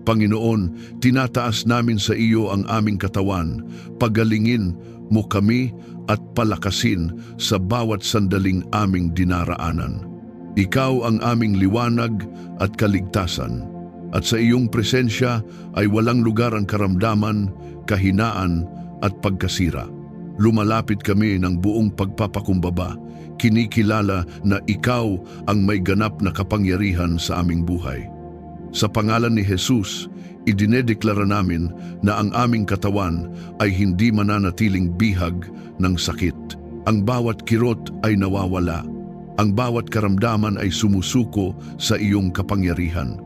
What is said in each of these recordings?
Panginoon, tinataas namin sa iyo ang aming katawan, pagalingin mo kami at palakasin sa bawat sandaling aming dinaraanan. Ikaw ang aming liwanag at kaligtasan, at sa iyong presensya ay walang lugar ang karamdaman, kahinaan at pagkasira. Lumalapit kami ng buong pagpapakumbaba, kinikilala na ikaw ang may ganap na kapangyarihan sa aming buhay. Sa pangalan ni Jesus, idinedeklara namin na ang aming katawan ay hindi mananatiling bihag ng sakit. Ang bawat kirot ay nawawala. Ang bawat karamdaman ay sumusuko sa iyong kapangyarihan.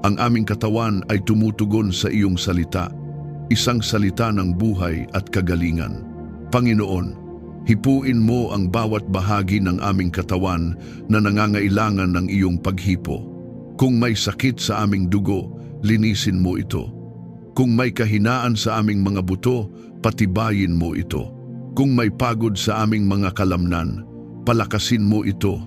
Ang aming katawan ay tumutugon sa iyong salita, isang salita ng buhay at kagalingan. Panginoon, hipuin mo ang bawat bahagi ng aming katawan na nangangailangan ng iyong paghipo. Kung may sakit sa aming dugo, linisin mo ito. Kung may kahinaan sa aming mga buto, patibayin mo ito. Kung may pagod sa aming mga kalamnan, palakasin mo ito.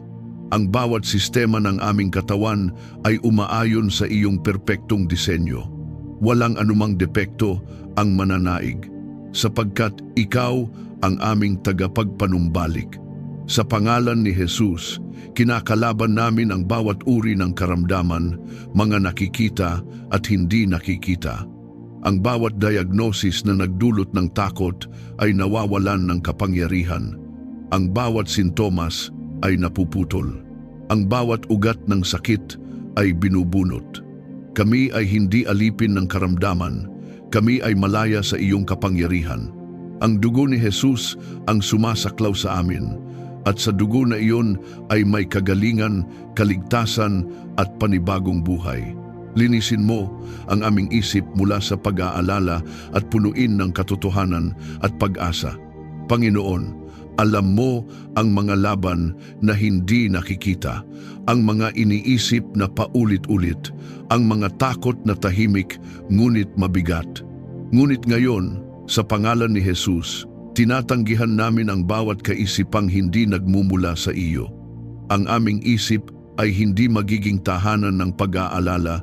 Ang bawat sistema ng aming katawan ay umaayon sa iyong perpektong disenyo. Walang anumang depekto ang mananaig, sapagkat ikaw ang aming tagapagpanumbalik. Sa pangalan ni Jesus, kinakalaban namin ang bawat uri ng karamdaman, mga nakikita at hindi nakikita. Ang bawat diagnosis na nagdulot ng takot ay nawawalan ng kapangyarihan. Ang bawat sintomas ay napuputol. Ang bawat ugat ng sakit ay binubunot. Kami ay hindi alipin ng karamdaman. Kami ay malaya sa iyong kapangyarihan. Ang dugo ni Jesus ang sumasaklaw sa amin, at sa dugo na iyon ay may kagalingan, kaligtasan at panibagong buhay. Linisin mo ang aming isip mula sa pag-aalala at punuin ng katotohanan at pag-asa. Panginoon, alam mo ang mga laban na hindi nakikita, ang mga iniisip na paulit-ulit, ang mga takot na tahimik ngunit mabigat. Ngunit ngayon, sa pangalan ni Jesus, tinatanggihan namin ang bawat kaisipang hindi nagmumula sa iyo. Ang aming isip ay hindi magiging tahanan ng pag-aalala,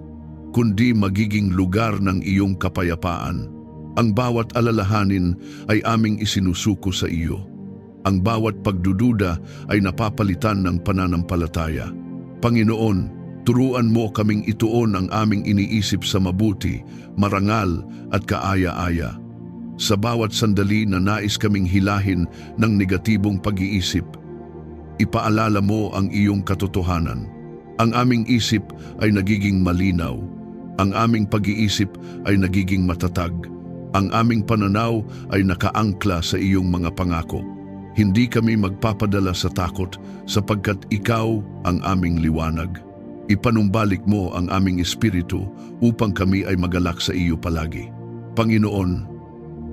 kundi magiging lugar ng iyong kapayapaan. Ang bawat alalahanin ay aming isinusuko sa iyo. Ang bawat pagdududa ay napapalitan ng pananampalataya. Panginoon, turuan mo kaming ituon ang aming iniisip sa mabuti, marangal at kaaya-aya. Sa bawat sandali na nais kaming hilahin ng negatibong pag-iisip, ipaalala mo ang iyong katotohanan. Ang aming isip ay nagiging malinaw. Ang aming pag-iisip ay nagiging matatag. Ang aming pananaw ay nakaangkla sa iyong mga pangako. Hindi kami magpapadala sa takot sapagkat ikaw ang aming liwanag. Ipanumbalik mo ang aming espiritu upang kami ay magalak sa iyo palagi. Panginoon,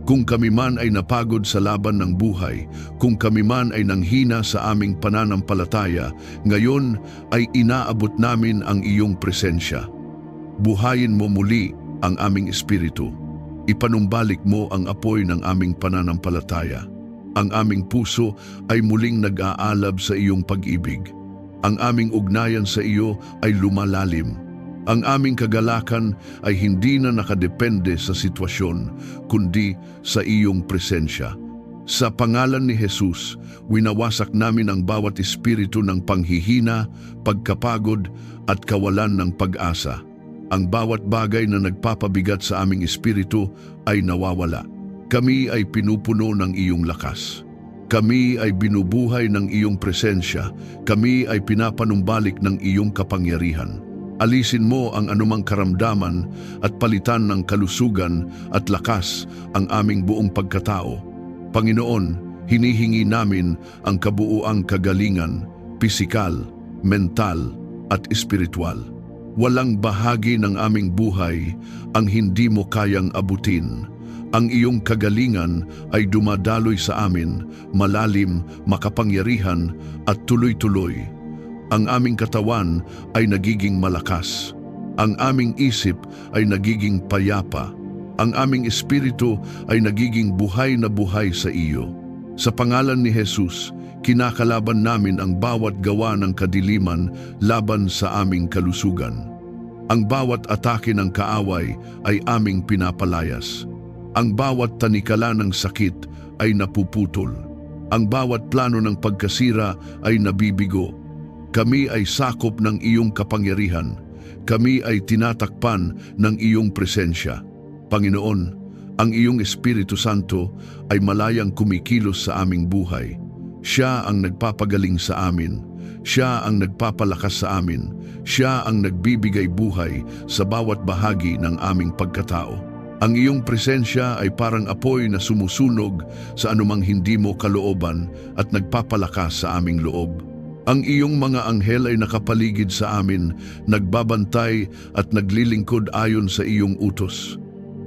kung kami man ay napagod sa laban ng buhay, kung kami man ay nanghina sa aming pananampalataya, ngayon ay inaabot namin ang iyong presensya. Buhayin mo muli ang aming espiritu. Ipanumbalik mo ang apoy ng aming pananampalataya. Ang aming puso ay muling nag-aalab sa iyong pag-ibig. Ang aming ugnayan sa iyo ay lumalalim. Ang aming kagalakan ay hindi na nakadepende sa sitwasyon, kundi sa iyong presensya. Sa pangalan ni Jesus, winawasak namin ang bawat espiritu ng panghihina, pagkapagod at kawalan ng pag-asa. Ang bawat bagay na nagpapabigat sa aming espiritu ay nawawala. Kami ay pinupuno ng iyong lakas. Kami ay binubuhay ng iyong presensya. Kami ay pinapanumbalik ng iyong kapangyarihan. Alisin mo ang anumang karamdaman at palitan ng kalusugan at lakas ang aming buong pagkatao. Panginoon, hinihingi namin ang kabuuang kagalingan, pisikal, mental at espiritual. Walang bahagi ng aming buhay ang hindi mo kayang abutin. Ang iyong kagalingan ay dumadaloy sa amin, malalim, makapangyarihan at tuloy-tuloy. Ang aming katawan ay nagiging malakas. Ang aming isip ay nagiging payapa. Ang aming espiritu ay nagiging buhay na buhay sa iyo. Sa pangalan ni Jesus, kinakalaban namin ang bawat gawa ng kadiliman laban sa aming kalusugan. Ang bawat atake ng kaaway ay aming pinapalayas. Ang bawat tanikala ng sakit ay napuputol. Ang bawat plano ng pagkasira ay nabibigo. Kami ay sakop ng iyong kapangyarihan. Kami ay tinatakpan ng iyong presensya. Panginoon, ang iyong Espiritu Santo ay malayang kumikilos sa aming buhay. Siya ang nagpapagaling sa amin. Siya ang nagpapalakas sa amin. Siya ang nagbibigay buhay sa bawat bahagi ng aming pagkatao. Ang iyong presensya ay parang apoy na sumusunog sa anumang hindi mo kalooban at nagpapalakas sa aming loob. Ang iyong mga anghel ay nakapaligid sa amin, nagbabantay at naglilingkod ayon sa iyong utos.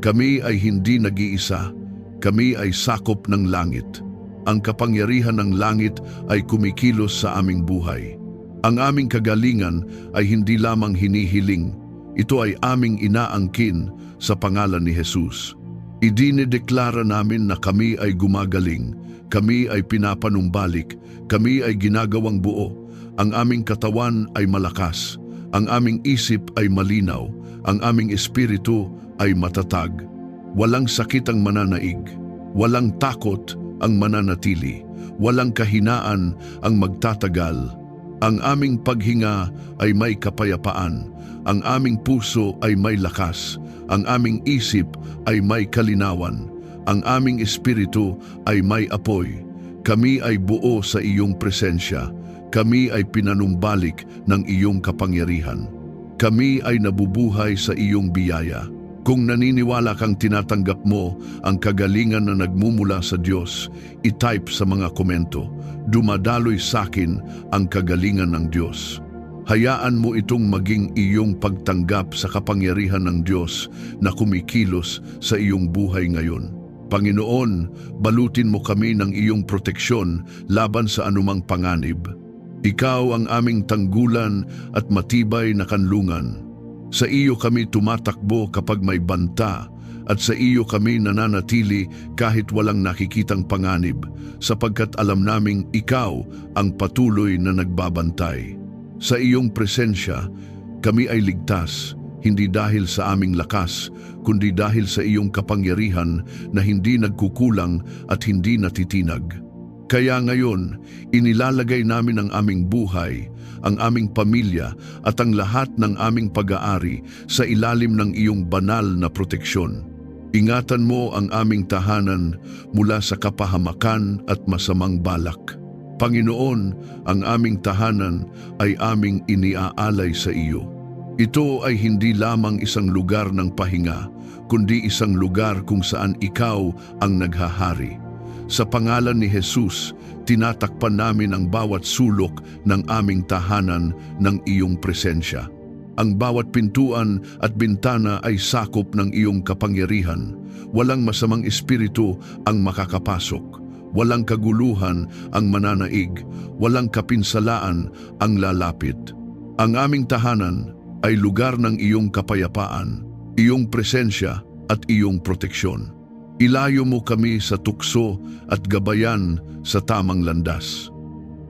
Kami ay hindi nag-iisa, kami ay sakop ng langit. Ang kapangyarihan ng langit ay kumikilos sa aming buhay. Ang aming kagalingan ay hindi lamang hinihiling, ito ay aming inaangkin sa pangalan ni Jesus. Idinideklara namin na kami ay gumagaling, kami ay pinapanumbalik, kami ay ginagawang buo, ang aming katawan ay malakas, ang aming isip ay malinaw, ang aming espiritu ay matatag. Walang sakit ang mananaig, walang takot ang mananatili, walang kahinaan ang magtatagal. Ang aming paghinga ay may kapayapaan, ang aming puso ay may lakas, ang aming isip ay may kalinawan, ang aming espiritu ay may apoy. Kami ay buo sa iyong presensya, kami ay pinanumbalik ng iyong kapangyarihan. Kami ay nabubuhay sa iyong biyaya. Kung naniniwala kang tinatanggap mo ang kagalingan na nagmumula sa Diyos, i-type sa mga komento, dumadaloy sa akin ang kagalingan ng Diyos. Hayaan mo itong maging iyong pagtanggap sa kapangyarihan ng Diyos na kumikilos sa iyong buhay ngayon. Panginoon, balutin mo kami ng iyong proteksyon laban sa anumang panganib. Ikaw ang aming tanggulan at matibay na kanlungan. Sa iyo kami tumatakbo kapag may banta at sa iyo kami nananatili kahit walang nakikitang panganib, sapagkat alam naming ikaw ang patuloy na nagbabantay. Sa iyong presensya, kami ay ligtas, hindi dahil sa aming lakas, kundi dahil sa iyong kapangyarihan na hindi nagkukulang at hindi natitinag. Kaya ngayon, inilalagay namin ang aming buhay, ang aming pamilya at ang lahat ng aming pag-aari sa ilalim ng iyong banal na proteksyon. Ingatan mo ang aming tahanan mula sa kapahamakan at masamang balak. Panginoon, ang aming tahanan ay aming iniaalay sa iyo. Ito ay hindi lamang isang lugar ng pahinga, kundi isang lugar kung saan ikaw ang naghahari. Sa pangalan ni Jesus, tinatakpan namin ang bawat sulok ng aming tahanan ng iyong presensya. Ang bawat pintuan at bintana ay sakop ng iyong kapangyarihan. Walang masamang espiritu ang makakapasok. Walang kaguluhan ang mananaig. Walang kapinsalaan ang lalapit. Ang aming tahanan ay lugar ng iyong kapayapaan, iyong presensya at iyong proteksyon. Ilayo mo kami sa tukso at gabayan sa tamang landas.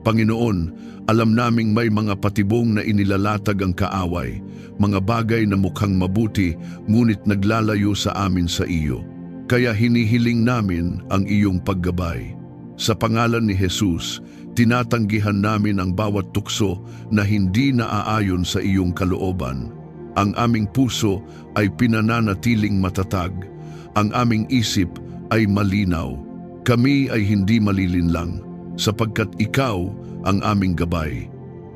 Panginoon, alam naming may mga patibong na inilalatag ang kaaway, mga bagay na mukhang mabuti ngunit naglalayo sa amin sa iyo. Kaya hinihiling namin ang iyong paggabay. Sa pangalan ni Jesus, tinatanggihan namin ang bawat tukso na hindi naaayon sa iyong kalooban. Ang aming puso ay pinananatiling matatag. Ang aming isip ay malinaw. Kami ay hindi malilinlang, sapagkat ikaw ang aming gabay.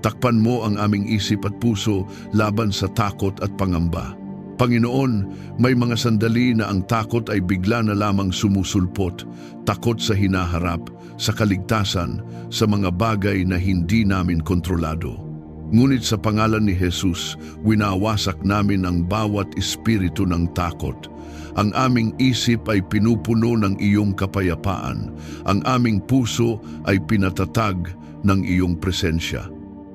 Takpan mo ang aming isip at puso laban sa takot at pangamba. Panginoon, may mga sandali na ang takot ay bigla na lamang sumusulpot, takot sa hinaharap, sa kaligtasan, sa mga bagay na hindi namin kontrolado. Ngunit sa pangalan ni Jesus, winawasak namin ang bawat espiritu ng takot. Ang aming isip ay pinupuno ng iyong kapayapaan. Ang aming puso ay pinatatag ng iyong presensya.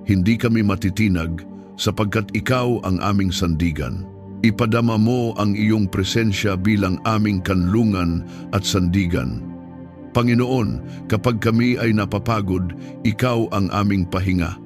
Hindi kami matitinag sapagkat ikaw ang aming sandigan. Ipadama mo ang iyong presensya bilang aming kanlungan at sandigan. Panginoon, kapag kami ay napapagod, ikaw ang aming pahinga.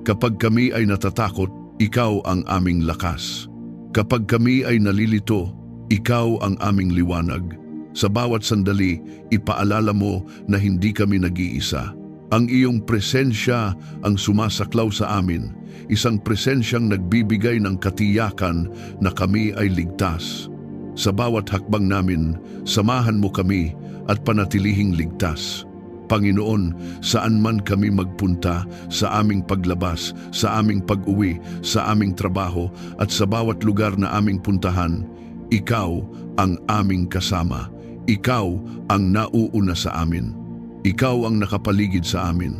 Kapag kami ay natatakot, ikaw ang aming lakas. Kapag kami ay nalilito, ikaw ang aming liwanag. Sa bawat sandali, ipaalala mo na hindi kami nag-iisa. Ang iyong presensya ang sumasaklaw sa amin, isang presensyang nagbibigay ng katiyakan na kami ay ligtas. Sa bawat hakbang namin, samahan mo kami at panatilihing ligtas. Panginoon, saan man kami magpunta, sa aming paglabas, sa aming pag-uwi, sa aming trabaho, at sa bawat lugar na aming puntahan, ikaw ang aming kasama. Ikaw ang nauuna sa amin. Ikaw ang nakapaligid sa amin.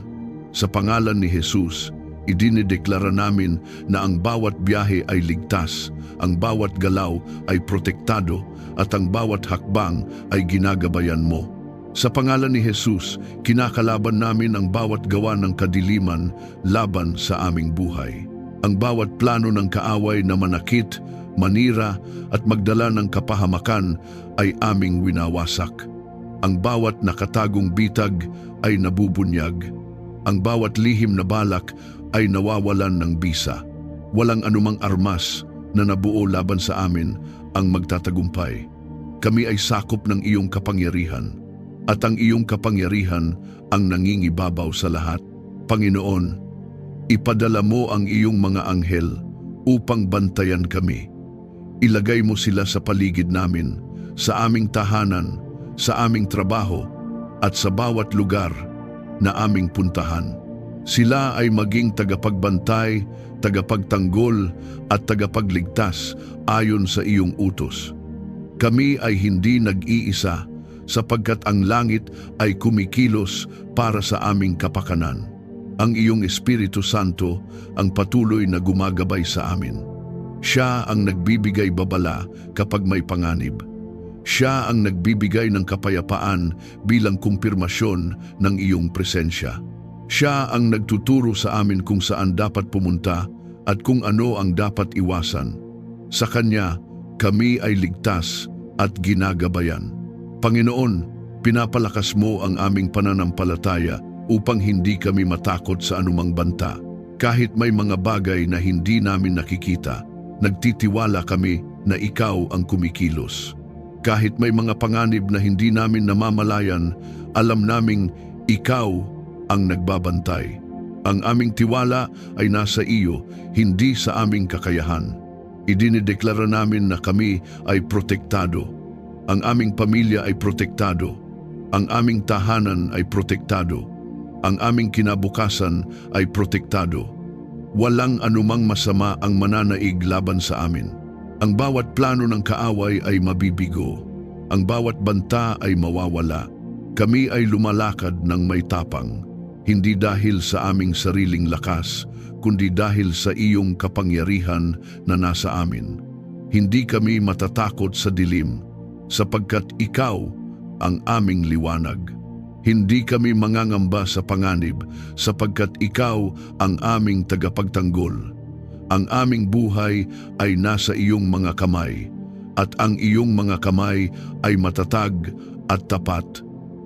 Sa pangalan ni Jesus, idinideklara namin na ang bawat biyahe ay ligtas, ang bawat galaw ay protektado, at ang bawat hakbang ay ginagabayan mo. Sa pangalan ni Jesus, kinakalaban namin ang bawat gawa ng kadiliman laban sa aming buhay. Ang bawat plano ng kaaway na manakit, manira at magdala ng kapahamakan ay aming winawasak. Ang bawat nakatagong bitag ay nabubunyag. Ang bawat lihim na balak ay nawawalan ng bisa. Walang anumang armas na nabuo laban sa amin ang magtatagumpay. Kami ay sakop ng iyong kapangyarihan, at ang iyong kapangyarihan ang nangingibabaw sa lahat. Panginoon, ipadala mo ang iyong mga anghel upang bantayan kami. Ilagay mo sila sa paligid namin, sa aming tahanan, sa aming trabaho, at sa bawat lugar na aming puntahan. Sila ay maging tagapagbantay, tagapagtanggol, at tagapagligtas ayon sa iyong utos. Kami ay hindi nag-iisa, sapagkat ang langit ay kumikilos para sa aming kapakanan. Ang iyong Espiritu Santo ang patuloy na gumagabay sa amin. Siya ang nagbibigay babala kapag may panganib. Siya ang nagbibigay ng kapayapaan bilang kumpirmasyon ng iyong presensya. Siya ang nagtuturo sa amin kung saan dapat pumunta at kung ano ang dapat iwasan. Sa Kanya, kami ay ligtas at ginagabayan. Panginoon, pinapalakas mo ang aming pananampalataya upang hindi kami matakot sa anumang banta. Kahit may mga bagay na hindi namin nakikita, nagtitiwala kami na ikaw ang kumikilos. Kahit may mga panganib na hindi namin namamalayan, alam naming ikaw ang nagbabantay. Ang aming tiwala ay nasa iyo, hindi sa aming kakayahan. Idinideklara namin na kami ay protektado. Ang aming pamilya ay protektado. Ang aming tahanan ay protektado. Ang aming kinabukasan ay protektado. Walang anumang masama ang mananaig laban sa amin. Ang bawat plano ng kaaway ay mabibigo. Ang bawat banta ay mawawala. Kami ay lumalakad ng may tapang, hindi dahil sa aming sariling lakas, kundi dahil sa iyong kapangyarihan na nasa amin. Hindi kami matatakot sa dilim, sapagkat ikaw ang aming liwanag. Hindi kami mangangamba sa panganib, sapagkat ikaw ang aming tagapagtanggol. Ang aming buhay ay nasa iyong mga kamay, at ang iyong mga kamay ay matatag at tapat.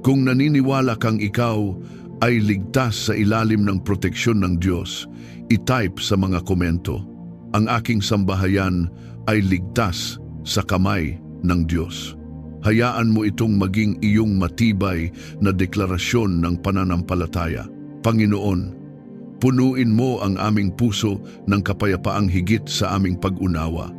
Kung naniniwala kang ikaw ay ligtas sa ilalim ng proteksyon ng Diyos, i-type sa mga komento, ang aking sambahayan ay ligtas sa kamay ng Diyos. Hayaan mo itong maging iyong matibay na deklarasyon ng pananampalataya. Panginoon, punuin mo ang aming puso ng kapayapaang higit sa aming pag-unawa.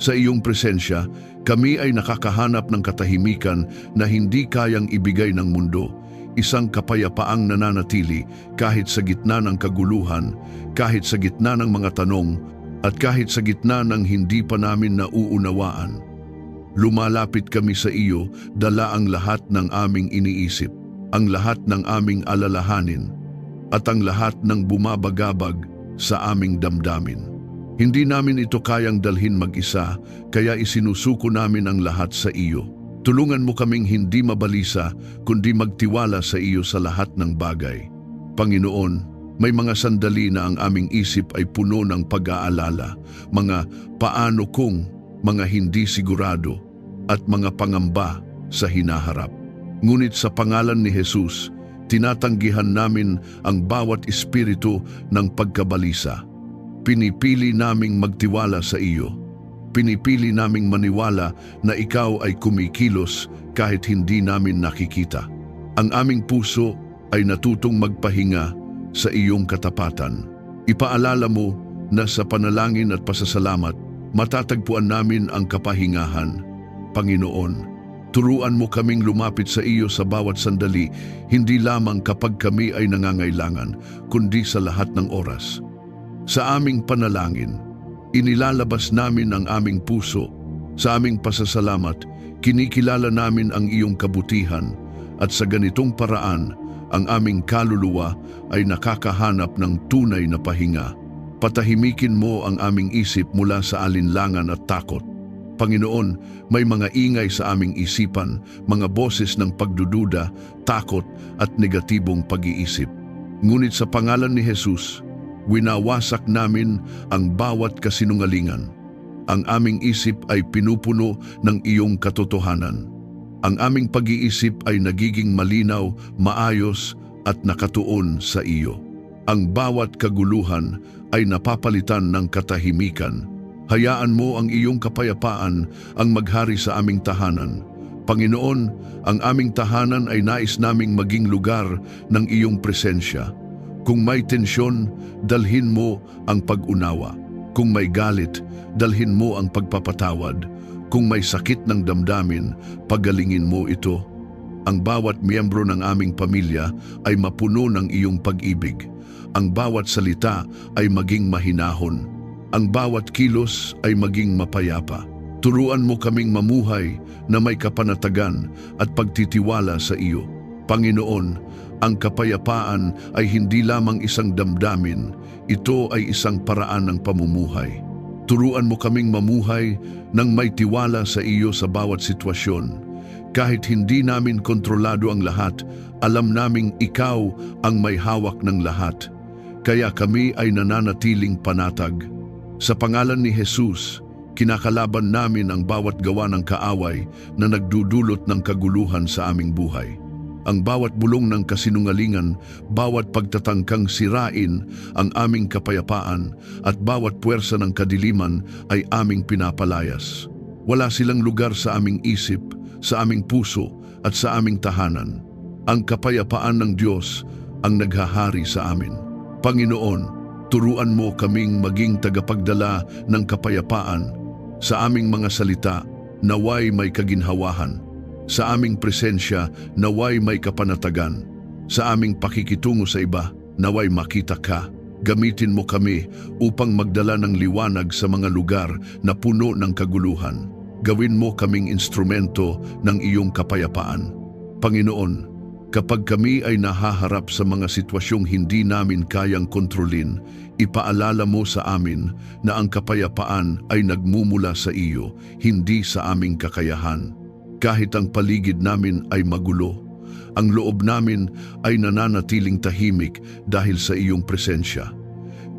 Sa iyong presensya, kami ay nakakahanap ng katahimikan na hindi kayang ibigay ng mundo. Isang kapayapaang nananatili kahit sa gitna ng kaguluhan, kahit sa gitna ng mga tanong, at kahit sa gitna ng hindi pa namin nauunawaan. Lumalapit kami sa iyo, dala ang lahat ng aming iniisip, ang lahat ng aming alalahanin, at ang lahat ng bumabagabag sa aming damdamin. Hindi namin ito kayang dalhin mag-isa, kaya isinusuko namin ang lahat sa iyo. Tulungan mo kaming hindi mabalisa, kundi magtiwala sa iyo sa lahat ng bagay. Panginoon, may mga sandali na ang aming isip ay puno ng pag-aalala, mga paano kung, mga hindi sigurado, at mga pangamba sa hinaharap. Ngunit sa pangalan ni Jesus, tinatanggihan namin ang bawat espiritu ng pagkabalisa. Pinipili naming magtiwala sa iyo. Pinipili naming maniwala na ikaw ay kumikilos kahit hindi namin nakikita. Ang aming puso ay natutong magpahinga sa iyong katapatan. Ipaalala mo na sa panalangin at pasasalamat, matatagpuan namin ang kapahingahan. Panginoon, turuan mo kaming lumapit sa iyo sa bawat sandali, hindi lamang kapag kami ay nangangailangan, kundi sa lahat ng oras. Sa aming panalangin, inilalabas namin ang aming puso. Sa aming pasasalamat, kinikilala namin ang iyong kabutihan, at sa ganitong paraan, ang aming kaluluwa ay nakakahanap ng tunay na pahinga. Patahimikin mo ang aming isip mula sa alinlangan at takot. Panginoon, may mga ingay sa aming isipan, mga boses ng pagdududa, takot at negatibong pag-iisip. Ngunit sa pangalan ni Jesus, winawasak namin ang bawat kasinungalingan. Ang aming isip ay pinupuno ng iyong katotohanan. Ang aming pag-iisip ay nagiging malinaw, maayos at nakatuon sa iyo. Ang bawat kaguluhan ay napapalitan ng katahimikan. Hayaan mo ang iyong kapayapaan ang maghari sa aming tahanan. Panginoon, ang aming tahanan ay nais naming maging lugar ng iyong presensya. Kung may tensyon, dalhin mo ang pag-unawa. Kung may galit, dalhin mo ang pagpapatawad. Kung may sakit ng damdamin, pagalingin mo ito. Ang bawat miyembro ng aming pamilya ay mapuno ng iyong pag-ibig. Ang bawat salita ay maging mahinahon. Ang bawat kilos ay maging mapayapa. Turuan mo kaming mamuhay na may kapanatagan at pagtitiwala sa iyo. Panginoon, ang kapayapaan ay hindi lamang isang damdamin, ito ay isang paraan ng pamumuhay. Turuan mo kaming mamuhay ng may tiwala sa iyo sa bawat sitwasyon. Kahit hindi namin kontrolado ang lahat, alam naming ikaw ang may hawak ng lahat. Kaya kami ay nananatiling panatag. Sa pangalan ni Jesus, kinakalaban namin ang bawat gawa ng kaaway na nagdudulot ng kaguluhan sa aming buhay. Ang bawat bulong ng kasinungalingan, bawat pagtatangkang sirain ang aming kapayapaan at bawat puwersa ng kadiliman ay aming pinapalayas. Wala silang lugar sa aming isip, sa aming puso at sa aming tahanan. Ang kapayapaan ng Diyos ang naghahari sa amin. Panginoon, turuan mo kaming maging tagapagdala ng kapayapaan sa aming mga salita, naway may kaginhawahan. Sa aming presensya, naway may kapanatagan. Sa aming pakikitungo sa iba, naway makita ka. Gamitin mo kami upang magdala ng liwanag sa mga lugar na puno ng kaguluhan. Gawin mo kaming instrumento ng iyong kapayapaan. Panginoon, kapag kami ay nahaharap sa mga sitwasyong hindi namin kayang kontrolin, ipaalala mo sa amin na ang kapayapaan ay nagmumula sa iyo, hindi sa aming kakayahan. Kahit ang paligid namin ay magulo, ang loob namin ay nananatiling tahimik dahil sa iyong presensya.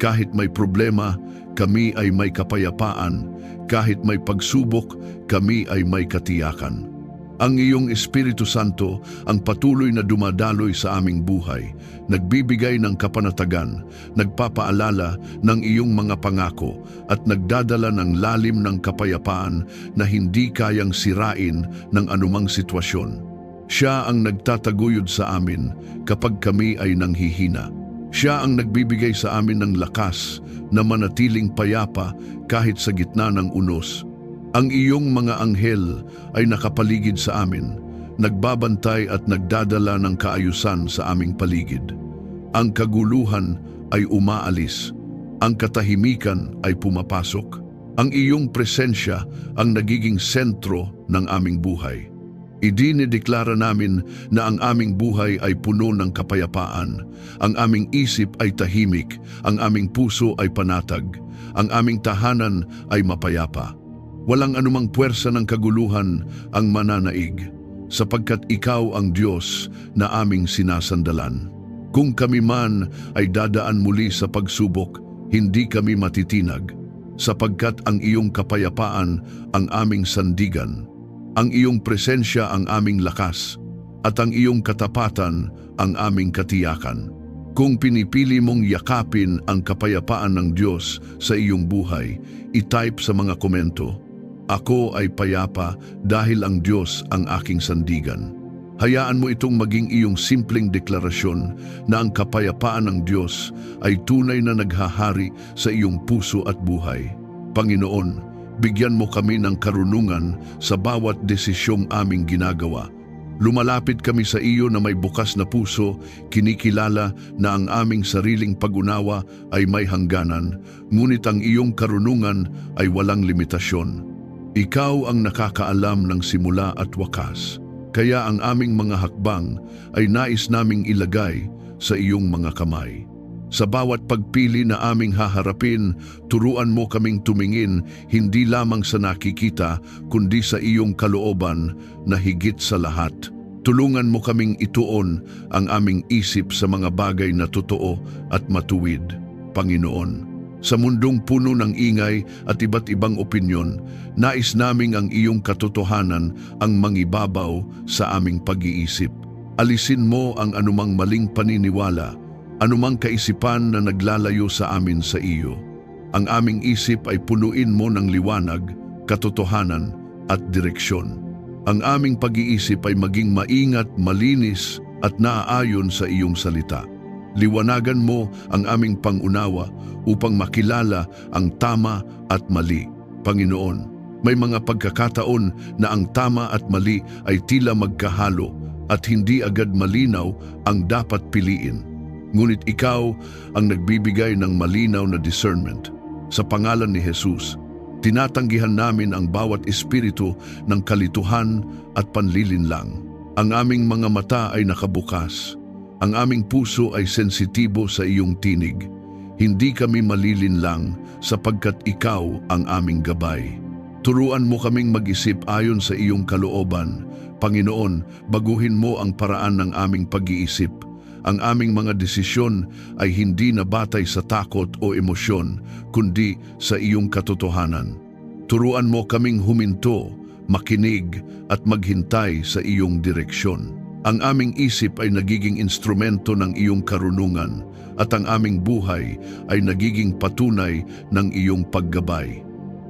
Kahit may problema, kami ay may kapayapaan. Kahit may pagsubok, kami ay may katiyakan. Ang iyong Espiritu Santo ang patuloy na dumadaloy sa aming buhay, nagbibigay ng kapanatagan, nagpapaalala ng iyong mga pangako at nagdadala ng lalim ng kapayapaan na hindi kayang sirain ng anumang sitwasyon. Siya ang nagtataguyod sa amin kapag kami ay nanghihina. Siya ang nagbibigay sa amin ng lakas na manatiling payapa kahit sa gitna ng unos. Ang iyong mga anghel ay nakapaligid sa amin, nagbabantay at nagdadala ng kaayusan sa aming paligid. Ang kaguluhan ay umaalis, ang katahimikan ay pumapasok. Ang iyong presensya ang nagiging sentro ng aming buhay. Idinideklara namin na ang aming buhay ay puno ng kapayapaan, ang aming isip ay tahimik, ang aming puso ay panatag, ang aming tahanan ay mapayapa. Walang anumang puwersa ng kaguluhan ang mananaig, sapagkat ikaw ang Diyos na aming sinasandalan. Kung kami man ay dadaan muli sa pagsubok, hindi kami matitinag, sapagkat ang iyong kapayapaan ang aming sandigan, ang iyong presensya ang aming lakas, at ang iyong katapatan ang aming katiyakan. Kung pinipili mong yakapin ang kapayapaan ng Diyos sa iyong buhay, i-type sa mga komento, "Ako ay payapa dahil ang Diyos ang aking sandigan." Hayaan mo itong maging iyong simpleng deklarasyon na ang kapayapaan ng Diyos ay tunay na naghahari sa iyong puso at buhay. Panginoon, bigyan mo kami ng karunungan sa bawat desisyong aming ginagawa. Lumalapit kami sa iyo na may bukas na puso, kinikilala na ang aming sariling pag-unawa ay may hangganan, ngunit ang iyong karunungan ay walang limitasyon. Ikaw ang nakakaalam ng simula at wakas, kaya ang aming mga hakbang ay nais naming ilagay sa iyong mga kamay. Sa bawat pagpili na aming haharapin, turuan mo kaming tumingin hindi lamang sa nakikita, kundi sa iyong kalooban na higit sa lahat. Tulungan mo kaming ituon ang aming isip sa mga bagay na totoo at matuwid, Panginoon. Sa mundong puno ng ingay at iba't ibang opinyon, nais naming ang iyong katotohanan ang mangibabaw sa aming pag-iisip. Alisin mo ang anumang maling paniniwala, anumang kaisipan na naglalayo sa amin sa iyo. Ang aming isip ay punuin mo ng liwanag, katotohanan at direksyon. Ang aming pag-iisip ay maging maingat, malinis at naaayon sa iyong salita. Liwanagan mo ang aming pangunawa upang makilala ang tama at mali. Panginoon, may mga pagkakataon na ang tama at mali ay tila magkahalo at hindi agad malinaw ang dapat piliin. Ngunit ikaw ang nagbibigay ng malinaw na discernment. Sa pangalan ni Jesus, tinatanggihan namin ang bawat espiritu ng kalituhan at panlilinlang. Ang aming mga mata ay nakabukas. Ang aming puso ay sensitibo sa iyong tinig. Hindi kami malilinlang sapagkat ikaw ang aming gabay. Turuan mo kaming mag-isip ayon sa iyong kalooban. Panginoon, baguhin mo ang paraan ng aming pag-iisip. Ang aming mga desisyon ay hindi na batay sa takot o emosyon, kundi sa iyong katotohanan. Turuan mo kaming huminto, makinig at maghintay sa iyong direksyon. Ang aming isip ay nagiging instrumento ng iyong karunungan at ang aming buhay ay nagiging patunay ng iyong paggabay.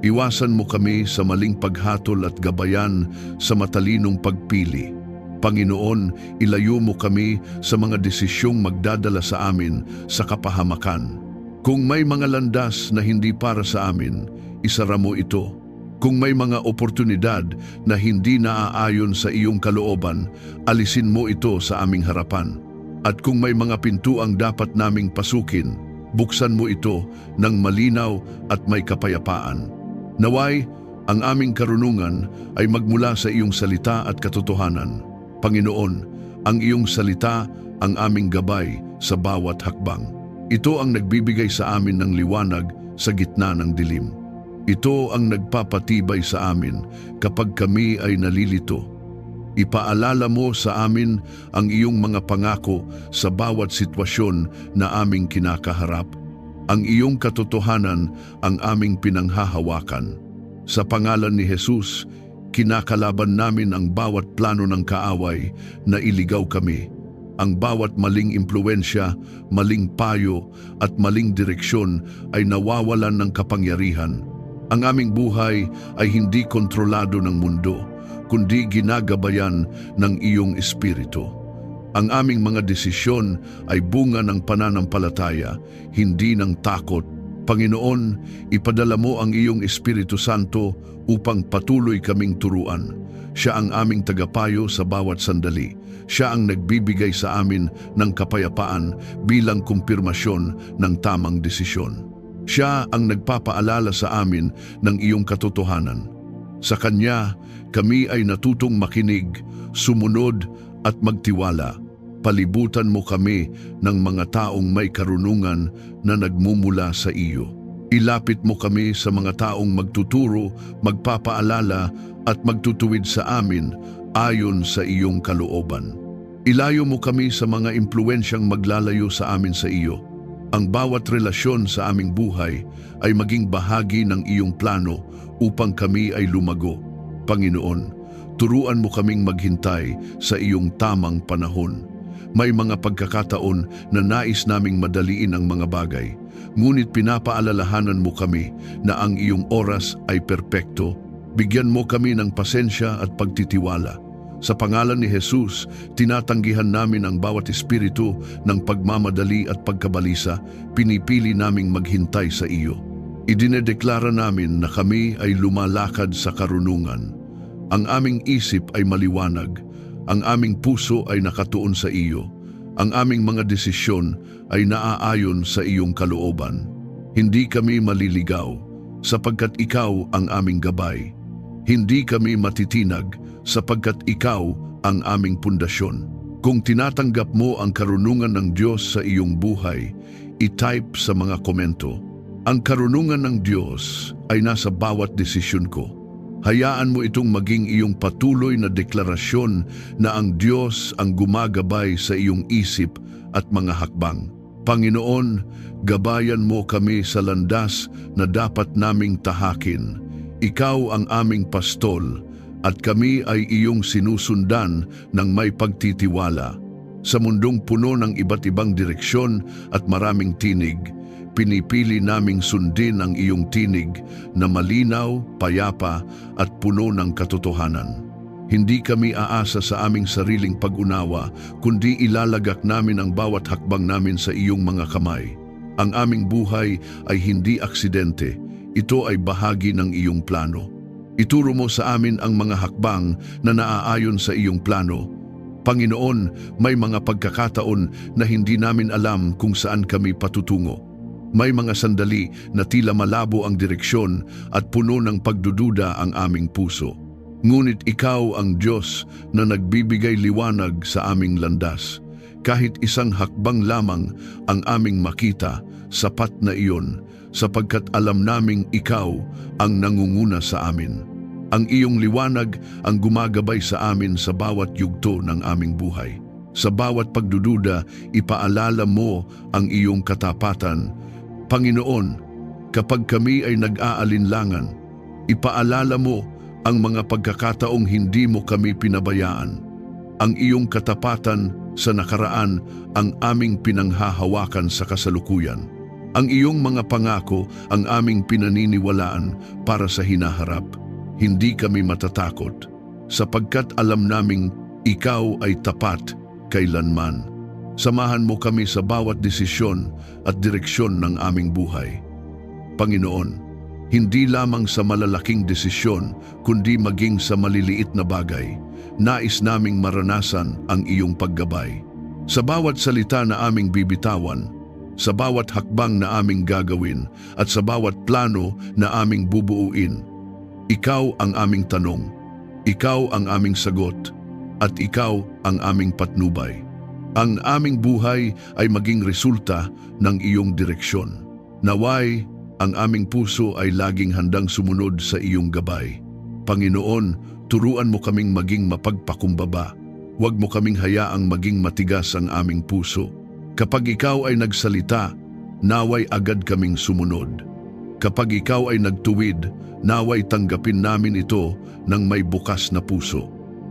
Iwasan mo kami sa maling paghatol at gabayan sa matalinong pagpili. Panginoon, ilayo mo kami sa mga desisyong magdadala sa amin sa kapahamakan. Kung may mga landas na hindi para sa amin, isara mo ito. Kung may mga oportunidad na hindi naaayon sa iyong kalooban, alisin mo ito sa aming harapan. At kung may mga pintuang dapat naming pasukin, buksan mo ito ng malinaw at may kapayapaan. Naway, ang aming karunungan ay magmula sa iyong salita at katotohanan. Panginoon, ang iyong salita ang aming gabay sa bawat hakbang. Ito ang nagbibigay sa amin ng liwanag sa gitna ng dilim. Ito ang nagpapatibay sa amin kapag kami ay nalilito. Ipaalala mo sa amin ang iyong mga pangako sa bawat sitwasyon na aming kinakaharap. Ang iyong katotohanan ang aming pinanghahawakan. Sa pangalan ni Jesus, kinakalaban namin ang bawat plano ng kaaway na iligaw kami. Ang bawat maling impluensya, maling payo at maling direksyon ay nawawalan ng kapangyarihan. Ang aming buhay ay hindi kontrolado ng mundo, kundi ginagabayan ng iyong espiritu. Ang aming mga desisyon ay bunga ng pananampalataya, hindi ng takot. Panginoon, ipadala mo ang iyong Espiritu Santo upang patuloy kaming turuan. Siya ang aming tagapayo sa bawat sandali. Siya ang nagbibigay sa amin ng kapayapaan bilang kumpirmasyon ng tamang desisyon. Siya ang nagpapaalala sa amin ng iyong katotohanan. Sa Kanya, kami ay natutong makinig, sumunod at magtiwala. Palibutan mo kami ng mga taong may karunungan na nagmumula sa iyo. Ilapit mo kami sa mga taong magtuturo, magpapaalala at magtutuwid sa amin ayon sa iyong kalooban. Ilayo mo kami sa mga impluensyang maglalayo sa amin sa iyo. Ang bawat relasyon sa aming buhay ay maging bahagi ng iyong plano upang kami ay lumago. Panginoon, turuan mo kaming maghintay sa iyong tamang panahon. May mga pagkakataon na nais naming madaliin ang mga bagay, ngunit pinapaalalahanan mo kami na ang iyong oras ay perpekto. Bigyan mo kami ng pasensya at pagtitiwala. Sa pangalan ni Jesus, tinatanggihan namin ang bawat espiritu ng pagmamadali at pagkabalisa. Pinipili naming maghintay sa iyo. Idinedeklara namin na kami ay lumalakad sa karunungan. Ang aming isip ay maliwanag. Ang aming puso ay nakatuon sa iyo. Ang aming mga desisyon ay naaayon sa iyong kalooban. Hindi kami maliligaw, sapagkat ikaw ang aming gabay. Hindi kami matitinag, sapagkat ikaw ang aming pundasyon. Kung tinatanggap mo ang karunungan ng Diyos sa iyong buhay, i-type sa mga komento. Ang karunungan ng Diyos ay nasa bawat desisyon ko. Hayaan mo itong maging iyong patuloy na deklarasyon na ang Diyos ang gumagabay sa iyong isip at mga hakbang. Panginoon, gabayan mo kami sa landas na dapat naming tahakin. Ikaw ang aming pastol at kami ay iyong sinusundan ng may pagtitiwala. Sa mundong puno ng iba't ibang direksyon at maraming tinig, pinipili naming sundin ang iyong tinig na malinaw, payapa at puno ng katotohanan. Hindi kami aasa sa aming sariling pag-unawa, kundi ilalagak namin ang bawat hakbang namin sa iyong mga kamay. Ang aming buhay ay hindi aksidente, ito ay bahagi ng iyong plano. Ituro mo sa amin ang mga hakbang na naaayon sa iyong plano. Panginoon, may mga pagkakataon na hindi namin alam kung saan kami patutungo. May mga sandali na tila malabo ang direksyon at puno ng pagdududa ang aming puso. Ngunit ikaw ang Diyos na nagbibigay liwanag sa aming landas. Kahit isang hakbang lamang ang aming makita, sapat na iyon, sapagkat alam naming ikaw ang nangunguna sa amin. Ang iyong liwanag ang gumagabay sa amin sa bawat yugto ng aming buhay. Sa bawat pagdududa, ipaalala mo ang iyong katapatan. Panginoon, kapag kami ay nag-aalinlangan, ipaalala mo ang mga pagkakataong hindi mo kami pinabayaan. Ang iyong katapatan sa nakaraan ang aming pinanghahawakan sa kasalukuyan. Ang iyong mga pangako ang aming pinaniniwalaan para sa hinaharap. Hindi kami matatakot, sapagkat alam naming ikaw ay tapat kailanman. Samahan mo kami sa bawat desisyon at direksyon ng aming buhay. Panginoon, hindi lamang sa malalaking desisyon, kundi maging sa maliliit na bagay, nais naming maranasan ang iyong paggabay. Sa bawat salita na aming bibitawan, sa bawat hakbang na aming gagawin, at sa bawat plano na aming bubuuin, ikaw ang aming tanong, ikaw ang aming sagot, at ikaw ang aming patnubay. Ang aming buhay ay maging resulta ng iyong direksyon. Naway, ang aming puso ay laging handang sumunod sa iyong gabay. Panginoon, turuan mo kaming maging mapagpakumbaba. Huwag mo kaming hayaang maging matigas ang aming puso. Kapag ikaw ay nagsalita, naway agad kaming sumunod. Kapag ikaw ay nagtuwid, naway tanggapin namin ito ng may bukas na puso.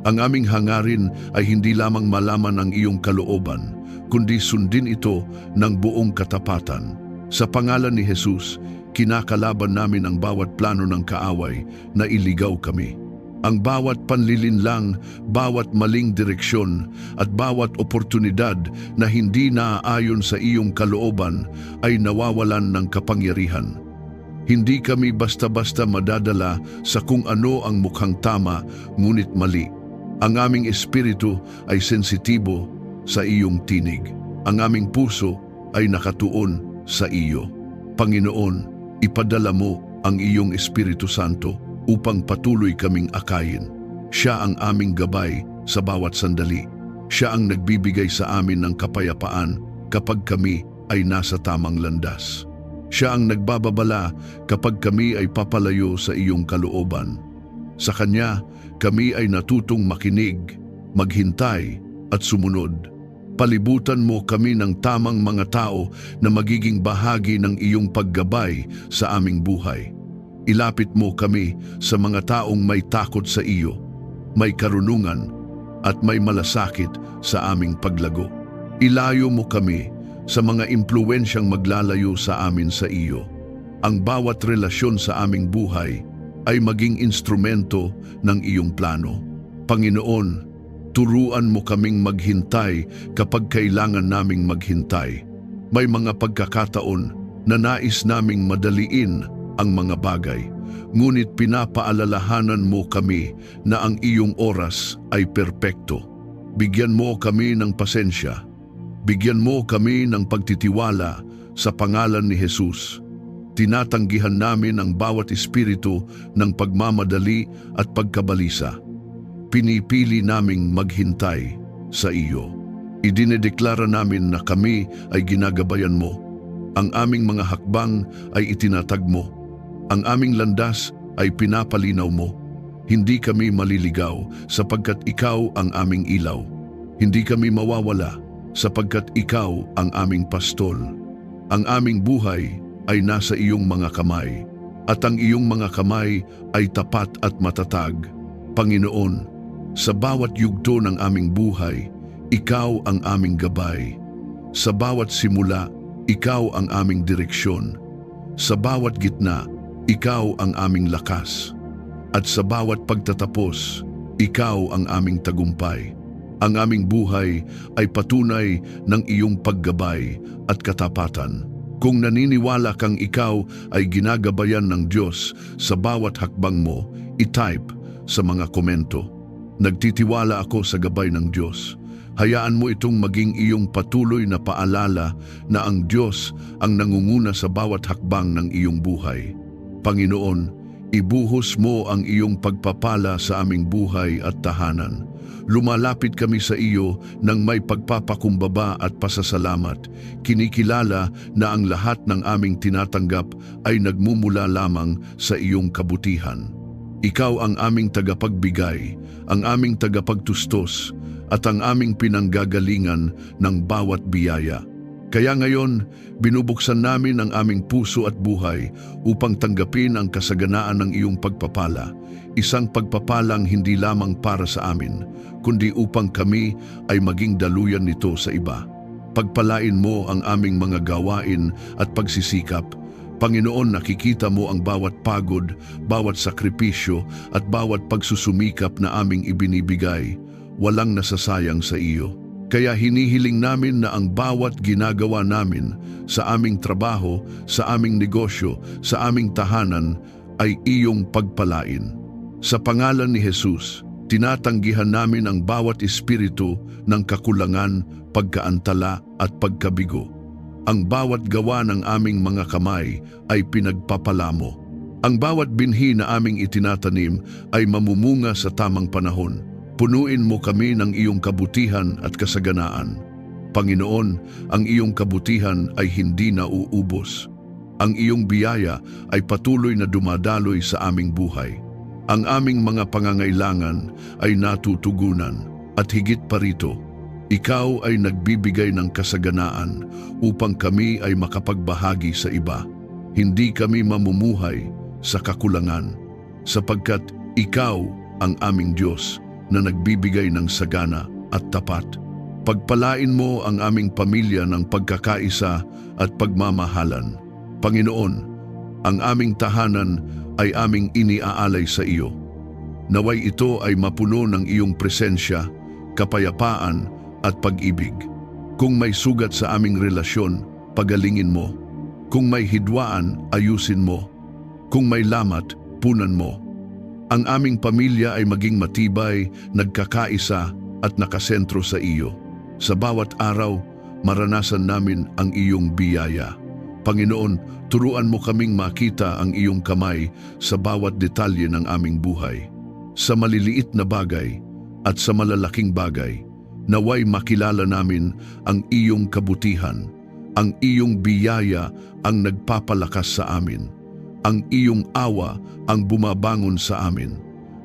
Ang aming hangarin ay hindi lamang malaman ang iyong kalooban, kundi sundin ito ng buong katapatan. Sa pangalan ni Jesus, kinakalaban namin ang bawat plano ng kaaway na iligaw kami. Ang bawat panlilinlang, bawat maling direksyon, at bawat oportunidad na hindi naaayon sa iyong kalooban ay nawawalan ng kapangyarihan. Hindi kami basta-basta madadala sa kung ano ang mukhang tama, ngunit mali. Ang aming espiritu ay sensitibo sa iyong tinig. Ang aming puso ay nakatuon sa iyo. Panginoon, ipadala mo ang iyong Espiritu Santo upang patuloy kaming akayin. Siya ang aming gabay sa bawat sandali. Siya ang nagbibigay sa amin ng kapayapaan kapag kami ay nasa tamang landas. Siya ang nagbababala kapag kami ay papalayo sa iyong kalooban. Sa Kanya, kami ay natutong makinig, maghintay at sumunod. Palibutan mo kami ng tamang mga tao na magiging bahagi ng iyong paggabay sa aming buhay. Ilapit mo kami sa mga taong may takot sa iyo, may karunungan at may malasakit sa aming paglago. Ilayo mo kami sa mga impluwensyang maglalayo sa amin sa iyo. Ang bawat relasyon sa aming buhay ay maging instrumento ng iyong plano. Panginoon, turuan mo kaming maghintay kapag kailangan naming maghintay. May mga pagkakataon na nais naming madaliin ang mga bagay, ngunit pinapaalalahanan mo kami na ang iyong oras ay perpekto. Bigyan mo kami ng pasensya. Bigyan mo kami ng pagtitiwala sa pangalan ni Jesus. Tinatanggihan namin ang bawat espiritu ng pagmamadali at pagkabalisa. Pinipili naming maghintay sa iyo. Idinedeklara namin na kami ay ginagabayan mo. Ang aming mga hakbang ay itinatag mo. Ang aming landas ay pinapalinaw mo. Hindi kami maliligaw sapagkat ikaw ang aming ilaw. Hindi kami mawawala sapagkat ikaw ang aming pastol. Ang aming buhay ay nasa iyong mga kamay, at ang iyong mga kamay ay tapat at matatag. Panginoon, sa bawat yugto ng aming buhay, ikaw ang aming gabay. Sa bawat simula, ikaw ang aming direksyon. Sa bawat gitna, ikaw ang aming lakas. At sa bawat pagtatapos, ikaw ang aming tagumpay. Ang aming buhay ay patunay ng iyong paggabay at katapatan. Kung naniniwala kang ikaw ay ginagabayan ng Diyos sa bawat hakbang mo, i-type sa mga komento. Nagtitiwala ako sa gabay ng Diyos. Hayaan mo itong maging iyong patuloy na paalala na ang Diyos ang nangunguna sa bawat hakbang ng iyong buhay. Panginoon, ibuhos mo ang iyong pagpapala sa aming buhay at tahanan. Lumalapit kami sa iyo ng may pagpapakumbaba at pasasalamat. Kinikilala na ang lahat ng aming tinatanggap ay nagmumula lamang sa iyong kabutihan. Ikaw ang aming tagapagbigay, ang aming tagapagtustos, at ang aming pinanggagalingan ng bawat biyaya. Kaya ngayon, binubuksan namin ang aming puso at buhay upang tanggapin ang kasaganaan ng iyong pagpapala. Isang pagpapalang hindi lamang para sa amin, kundi upang kami ay maging daluyan nito sa iba. Pagpalain mo ang aming mga gawain at pagsisikap. Panginoon, nakikita mo ang bawat pagod, bawat sakripisyo at bawat pagsusumikap na aming ibinibigay. Walang nasasayang sa iyo. Kaya hinihiling namin na ang bawat ginagawa namin sa aming trabaho, sa aming negosyo, sa aming tahanan ay iyong pagpalain. Sa pangalan ni Jesus, tinatanggihan namin ang bawat espiritu ng kakulangan, pagkaantala at pagkabigo. Ang bawat gawa ng aming mga kamay ay pinagpapala mo. Ang bawat binhi na aming itinatanim ay mamumunga sa tamang panahon. Punuin mo kami ng iyong kabutihan at kasaganaan. Panginoon, ang iyong kabutihan ay hindi nauubos. Ang iyong biyaya ay patuloy na dumadaloy sa aming buhay. Ang aming mga pangangailangan ay natutugunan at higit pa rito, ikaw ay nagbibigay ng kasaganaan upang kami ay makapagbahagi sa iba. Hindi kami mamumuhay sa kakulangan sapagkat ikaw ang aming Diyos na nagbibigay ng sagana at tapat. Pagpalain mo ang aming pamilya ng pagkakaisa at pagmamahalan. Panginoon, ang aming tahanan ay aming iniaalay sa iyo. Naway ito ay mapuno ng iyong presensya, kapayapaan at pag-ibig. Kung may sugat sa aming relasyon, pagalingin mo. Kung may hidwaan, ayusin mo. Kung may lamat, punan mo. Ang aming pamilya ay maging matibay, nagkakaisa at nakasentro sa iyo. Sa bawat araw, maranasan namin ang iyong biyaya. Panginoon, turuan mo kaming makita ang iyong kamay sa bawat detalye ng aming buhay. Sa maliliit na bagay at sa malalaking bagay, naway makilala namin ang iyong kabutihan, ang iyong biyaya ang nagpapalakas sa amin. Ang iyong awa ang bumabangon sa amin.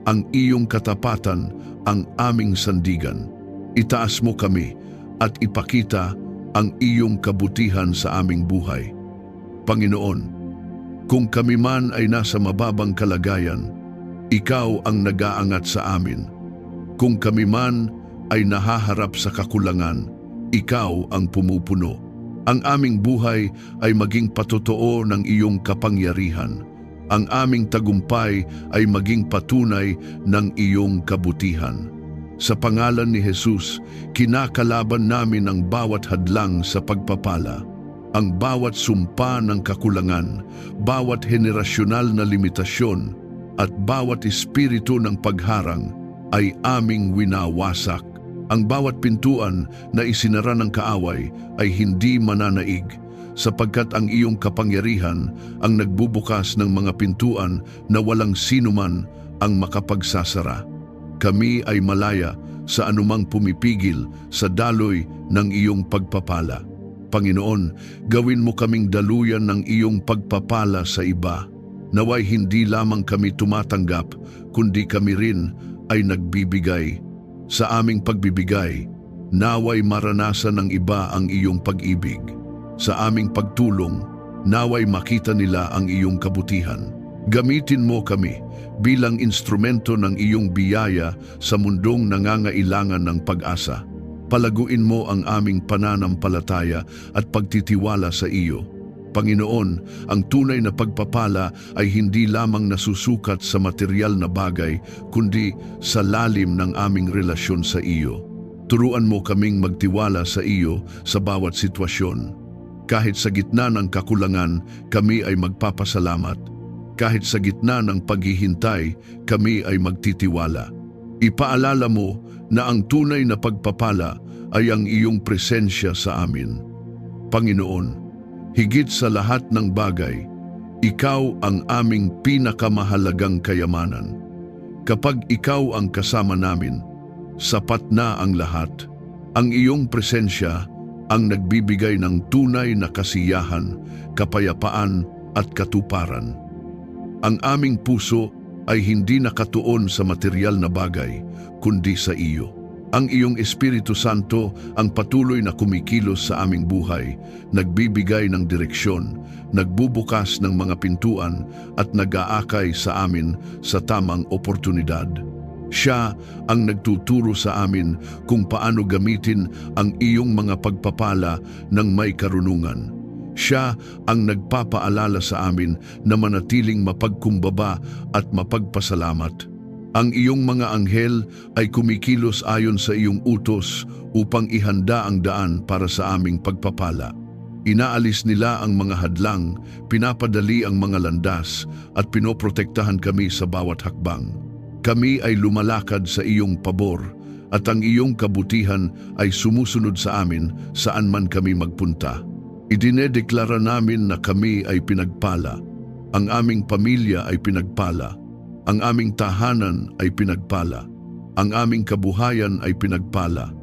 Ang iyong katapatan ang aming sandigan. Itaas mo kami at ipakita ang iyong kabutihan sa aming buhay. Panginoon, kung kami man ay nasa mababang kalagayan, ikaw ang nag-aangat sa amin. Kung kami man ay nahaharap sa kakulangan, Ikaw ang pumupuno. Ang aming buhay ay maging patotoo ng iyong kapangyarihan. Ang aming tagumpay ay maging patunay ng iyong kabutihan. Sa pangalan ni Jesus, kinakalaban namin ang bawat hadlang sa pagpapala, ang bawat sumpa ng kakulangan, bawat henerasyonal na limitasyon, at bawat espiritu ng pagharang ay aming winawasak. Ang bawat pintuan na isinara ng kaaway ay hindi mananaig, sapagkat ang iyong kapangyarihan ang nagbubukas ng mga pintuan na walang sinuman ang makapagsasara. Kami ay malaya sa anumang pumipigil sa daloy ng iyong pagpapala. Panginoon, gawin mo kaming daluyan ng iyong pagpapala sa iba. Naway hindi lamang kami tumatanggap, kundi kami rin ay nagbibigay. Sa aming pagbibigay, naway maranasan ng iba ang iyong pag-ibig. Sa aming pagtulong, naway makita nila ang iyong kabutihan. Gamitin mo kami bilang instrumento ng iyong biyaya sa mundong nangangailangan ng pag-asa. Palaguin mo ang aming pananampalataya at pagtitiwala sa iyo. Panginoon, ang tunay na pagpapala ay hindi lamang nasusukat sa material na bagay, kundi sa lalim ng aming relasyon sa iyo. Turuan mo kaming magtiwala sa iyo sa bawat sitwasyon. Kahit sa gitna ng kakulangan, kami ay magpapasalamat. Kahit sa gitna ng paghihintay, kami ay magtitiwala. Ipaalala mo na ang tunay na pagpapala ay ang iyong presensya sa amin. Panginoon, higit sa lahat ng bagay, ikaw ang aming pinakamahalagang kayamanan. Kapag ikaw ang kasama namin, sapat na ang lahat. Ang iyong presensya ang nagbibigay ng tunay na kasiyahan, kapayapaan at katuparan. Ang aming puso ay hindi nakatuon sa material na bagay, kundi sa iyo. Ang iyong Espiritu Santo ang patuloy na kumikilos sa aming buhay, nagbibigay ng direksyon, nagbubukas ng mga pintuan at nag-aakay sa amin sa tamang oportunidad. Siya ang nagtuturo sa amin kung paano gamitin ang iyong mga pagpapala ng may karunungan. Siya ang nagpapaalala sa amin na manatiling mapagkumbaba at mapagpasalamat. Ang iyong mga anghel ay kumikilos ayon sa iyong utos upang ihanda ang daan para sa aming pagpapala. Inaalis nila ang mga hadlang, pinapadali ang mga landas at pinoprotektahan kami sa bawat hakbang. Kami ay lumalakad sa iyong pabor at ang iyong kabutihan ay sumusunod sa amin saan man kami magpunta. Idinedeklara namin na kami ay pinagpala, ang aming pamilya ay pinagpala, ang aming tahanan ay pinagpala, ang aming kabuhayan ay pinagpala,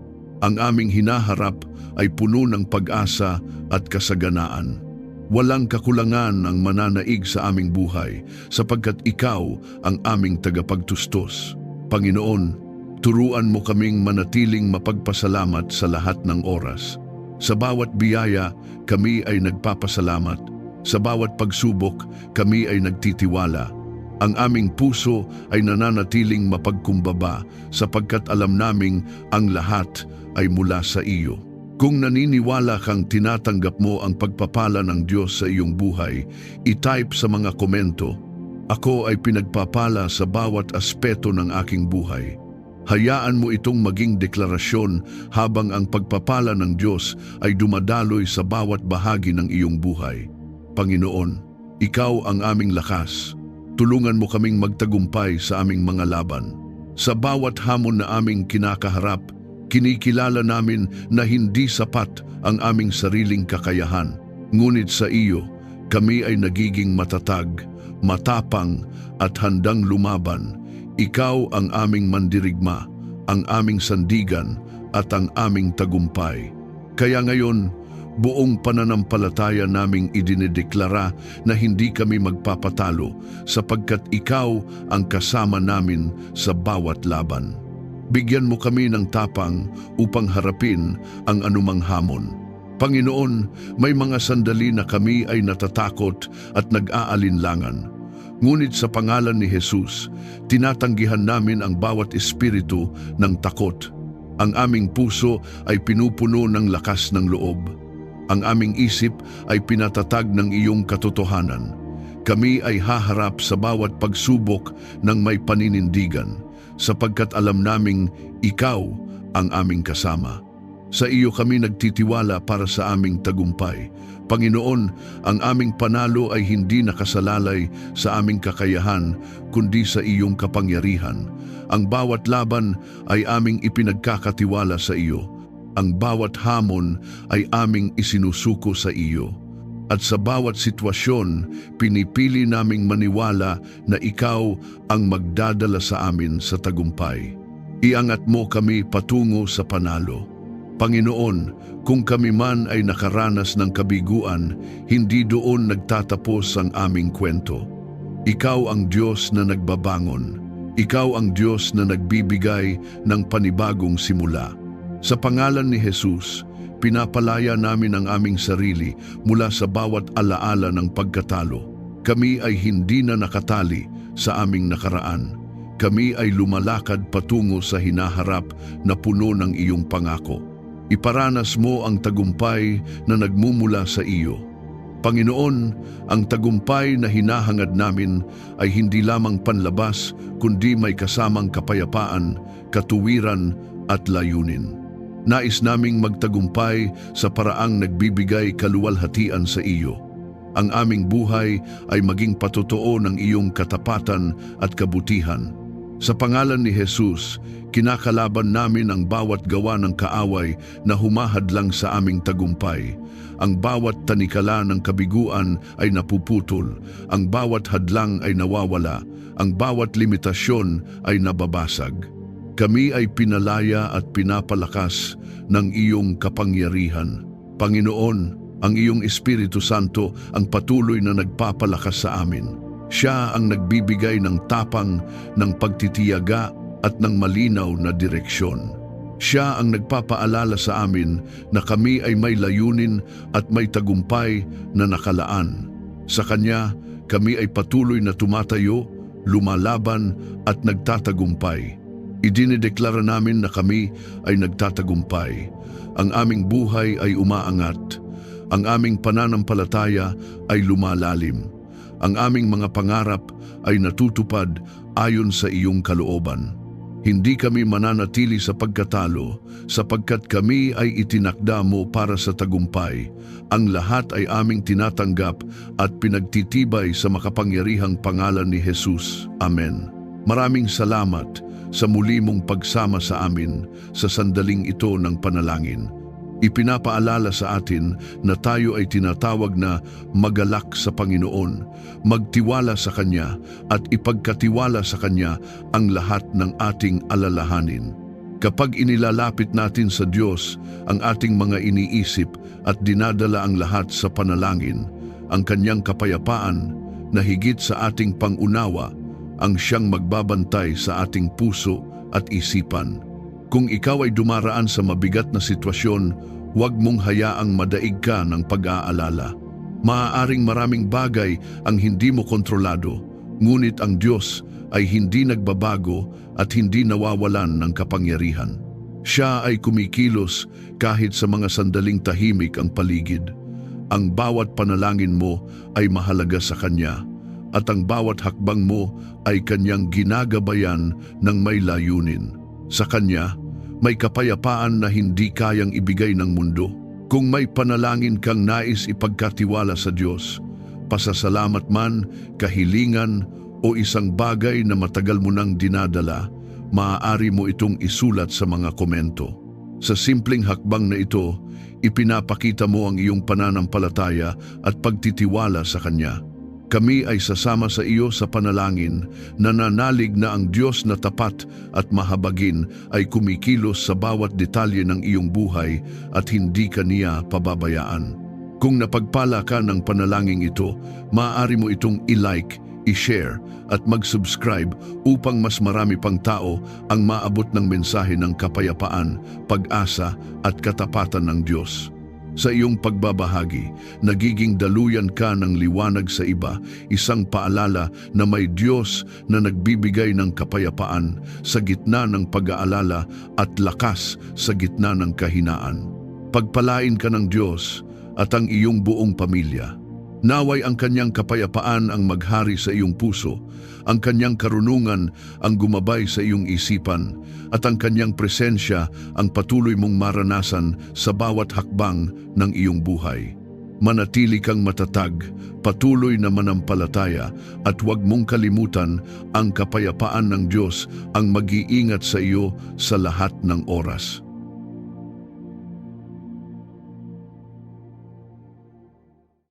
ang aming hinaharap ay puno ng pag-asa at kasaganaan. Walang kakulangan ang mananaig sa aming buhay sapagkat ikaw ang aming tagapagtustos. Panginoon, turuan mo kaming manatiling mapagpasalamat sa lahat ng oras. Sa bawat biyaya, kami ay nagpapasalamat. Sa bawat pagsubok, kami ay nagtitiwala. Ang aming puso ay nananatiling mapagkumbaba sapagkat alam naming ang lahat ay mula sa iyo. Kung naniniwala kang tinatanggap mo ang pagpapala ng Diyos sa iyong buhay, i-type sa mga komento, "Ako ay pinagpapala sa bawat aspeto ng aking buhay." Hayaan mo itong maging deklarasyon habang ang pagpapala ng Diyos ay dumadaloy sa bawat bahagi ng iyong buhay. Panginoon, ikaw ang aming lakas. Tulungan mo kaming magtagumpay sa aming mga laban. Sa bawat hamon na aming kinakaharap, kinikilala namin na hindi sapat ang aming sariling kakayahan. Ngunit sa iyo, kami ay nagiging matatag, matapang at handang lumaban. Ikaw ang aming mandirigma, ang aming sandigan at ang aming tagumpay. Kaya ngayon, buong pananampalataya naming idinedeklara na hindi kami magpapatalo sapagkat ikaw ang kasama namin sa bawat laban. Bigyan mo kami ng tapang upang harapin ang anumang hamon. Panginoon, may mga sandali na kami ay natatakot at nag-aalinlangan. Ngunit sa pangalan ni Jesus, tinatanggihan namin ang bawat espiritu ng takot. Ang aming puso ay pinupuno ng lakas ng loob. Ang aming isip ay pinatatag ng iyong katotohanan. Kami ay haharap sa bawat pagsubok ng may paninindigan, sapagkat alam naming ikaw ang aming kasama. Sa iyo kami nagtitiwala para sa aming tagumpay. Panginoon, ang aming panalo ay hindi nakasalalay sa aming kakayahan, kundi sa iyong kapangyarihan. Ang bawat laban ay aming ipinagkakatiwala sa iyo. Ang bawat hamon ay aming isinusuko sa iyo. At sa bawat sitwasyon, pinipili naming maniwala na ikaw ang magdadala sa amin sa tagumpay. Iangat mo kami patungo sa panalo. Panginoon, kung kami man ay nakaranas ng kabiguan, hindi doon nagtatapos ang aming kwento. Ikaw ang Diyos na nagbabangon. Ikaw ang Diyos na nagbibigay ng panibagong simula. Sa pangalan ni Jesus, pinapalaya namin ang aming sarili mula sa bawat alaala ng pagkatalo. Kami ay hindi na nakatali sa aming nakaraan. Kami ay lumalakad patungo sa hinaharap na puno ng iyong pangako. Iparanas mo ang tagumpay na nagmumula sa iyo. Panginoon, ang tagumpay na hinahangad namin ay hindi lamang panlabas, kundi may kasamang kapayapaan, katuwiran at layunin. Nais naming magtagumpay sa paraang nagbibigay kaluwalhatian sa iyo. Ang aming buhay ay maging patotoo ng iyong katapatan at kabutihan. Sa pangalan ni Jesus, kinakalaban namin ang bawat gawa ng kaaway na humahadlang sa aming tagumpay. Ang bawat tanikala ng kabiguan ay napuputol, ang bawat hadlang ay nawawala, ang bawat limitasyon ay nababasag. Kami ay pinalaya at pinapalakas ng iyong kapangyarihan. Panginoon, ang iyong Espiritu Santo ang patuloy na nagpapalakas sa amin. Siya ang nagbibigay ng tapang, ng pagtitiyaga at ng malinaw na direksyon. Siya ang nagpapaalala sa amin na kami ay may layunin at may tagumpay na nakalaan. Sa Kanya, kami ay patuloy na tumatayo, lumalaban at nagtatagumpay. Idinideklara namin na kami ay nagtatagumpay. Ang aming buhay ay umaangat. Ang aming pananampalataya ay lumalalim. Ang aming mga pangarap ay natutupad ayon sa iyong kalooban. Hindi kami mananatili sa pagkatalo, sapagkat kami ay itinakda mo para sa tagumpay. Ang lahat ay aming tinatanggap at pinagtitibay sa makapangyarihang pangalan ni Jesus. Amen. Maraming salamat sa muli mong pagsama sa amin sa sandaling ito ng panalangin. Ipinapaalala sa atin na tayo ay tinatawag na magalak sa Panginoon, magtiwala sa Kanya at ipagkatiwala sa Kanya ang lahat ng ating alalahanin. Kapag inilalapit natin sa Diyos ang ating mga iniisip at dinadala ang lahat sa panalangin, ang Kanyang kapayapaan na higit sa ating pangunawa ang siyang magbabantay sa ating puso at isipan. Kung ikaw ay dumaraan sa mabigat na sitwasyon, huwag mong hayaang madaig ka ng pag-aalala. Maaaring maraming bagay ang hindi mo kontrolado, ngunit ang Diyos ay hindi nagbabago at hindi nawawalan ng kapangyarihan. Siya ay kumikilos kahit sa mga sandaling tahimik ang paligid. Ang bawat panalangin mo ay mahalaga sa Kanya, at ang bawat hakbang mo ay Kanyang ginagabayan ng may layunin. Sa Kanya, may kapayapaan na hindi kayang ibigay ng mundo. Kung may panalangin kang nais ipagkatiwala sa Diyos, pasasalamat man, kahilingan o isang bagay na matagal mo nang dinadala, maaari mo itong isulat sa mga komento. Sa simpleng hakbang na ito, ipinapakita mo ang iyong pananampalataya at pagtitiwala sa Kanya. Kami ay sasama sa iyo sa panalangin, nananalig na ang Diyos na tapat at mahabagin ay kumikilos sa bawat detalye ng iyong buhay at hindi ka niya pababayaan. Kung napagpala ka ng panalangin ito, maaari mo itong i-like, i-share at mag-subscribe upang mas marami pang tao ang maabot ng mensahe ng kapayapaan, pag-asa at katapatan ng Diyos. Sa iyong pagbabahagi, nagiging daluyan ka ng liwanag sa iba, isang paalala na may Diyos na nagbibigay ng kapayapaan sa gitna ng pag-aalala at lakas sa gitna ng kahinaan. Pagpalain ka ng Diyos at ang iyong buong pamilya. Naway ang kanyang kapayapaan ang maghari sa iyong puso, ang kanyang karunungan ang gumabay sa iyong isipan, at ang kanyang presensya ang patuloy mong maranasan sa bawat hakbang ng iyong buhay. Manatili kang matatag, patuloy na manampalataya, at huwag mong kalimutan ang kapayapaan ng Diyos ang mag-iingat sa iyo sa lahat ng oras.